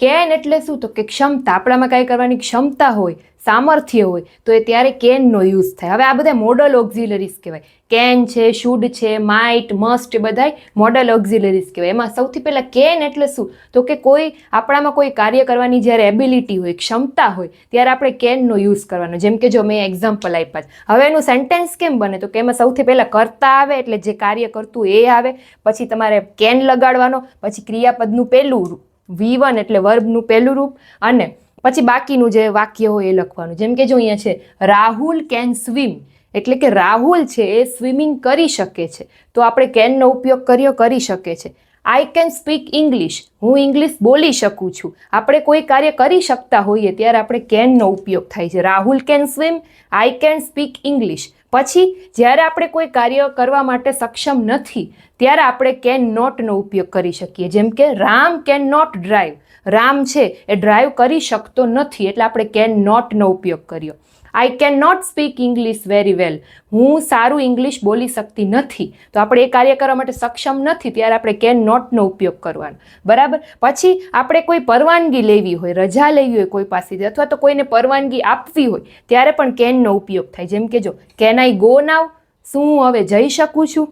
Can એટલે શું? તો કે ક્ષમતા. આપણામાં કાંઈ કરવાની ક્ષમતા હોય, સામર્થ્ય હોય તો એ ત્યારે કેનનો યુઝ થાય. હવે આ બધા મોડલ ઓક્ઝિલરીઝ કહેવાય. કેન છે, શુડ છે, માઇટ, મસ્ટ, એ બધાય મોડલ ઓક્ઝિલરીઝ કહેવાય. એમાં સૌથી પહેલાં કેન એટલે શું? તો કે કોઈ આપણામાં કોઈ કાર્ય કરવાની જ્યારે એબિલિટી હોય, ક્ષમતા હોય, ત્યારે આપણે કેનનો યુઝ કરવાનો. જેમ કે જો મેં એક્ઝામ્પલ આપ્યા. હવે એનું સેન્ટેન્સ કેમ બને? તો કે એમાં સૌથી પહેલાં કર્તા આવે, એટલે જે કાર્ય કરતું એ આવે, પછી તમારે કેન લગાડવાનો, પછી ક્રિયાપદનું પહેલું V1 એટલે વર્બનું પહેલું રૂપ, અને પછી બાકીનું જે વાક્ય હોય એ લખવાનું. જેમ કે જો અહીંયા છે રાહુલ કેન સ્વિમ, એટલે કે રાહુલ છે એ સ્વિમિંગ કરી શકે છે, તો આપણે કેનનો ઉપયોગ કરી શકે છે. આઈ કેન સ્પીક ઇંગ્લિશ, હું ઇંગ્લિશ બોલી શકું છું. આપણે કોઈ કાર્ય કરી શકતા હોઈએ ત્યારે આપણે કેનનો ઉપયોગ થાય છે. Rahul can swim, I can speak English. પછી જ્યારે આપણે કોઈ કાર્ય કરવા માટે સક્ષમ નથી ત્યારે આપણે કેન નોટનો ઉપયોગ કરી શકીએ. જેમ કે Ram can not drive, Ram છે એ ડ્રાઈવ કરી શકતો નથી, એટલે આપણે કેન નોટનો ઉપયોગ કર્યો. I can not speak English very well, હું સારું ઇંગ્લિશ બોલી શકતી નથી, તો આપણે એ કાર્ય કરવા માટે સક્ષમ નથી ત્યારે આપણે કેન નોટનો ઉપયોગ કરવાનો. બરાબર. પછી આપણે કોઈ પરવાનગી લેવી હોય, રજા લેવી હોય કોઈ પાસેથી, અથવા તો કોઈને પરવાનગી આપવી હોય ત્યારે પણ કેનનો ઉપયોગ થાય. જેમ કે જો કેન આઈ ગો નાવ, શું હું હવે જઈ શકું છું?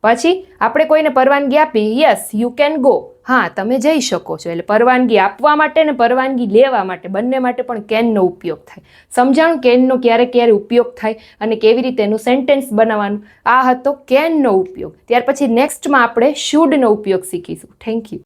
પછી આપણે કોઈને પરવાનગી આપી, યસ યુ કેન ગો, હા તમે જઈ શકો છો. એટલે પરવાનગી આપવા માટે ને પરવાનગી લેવા માટે બંને માટે પણ કેનનો ઉપયોગ થાય. સમજાણું કેનનો ક્યારે ક્યારે ઉપયોગ થાય અને કેવી રીતે એનું સેન્ટેન્સ બનાવવાનું. આ હતો કેનનો ઉપયોગ. ત્યાર પછી નેક્સ્ટમાં આપણે શુડનો ઉપયોગ શીખીશું. Thank you.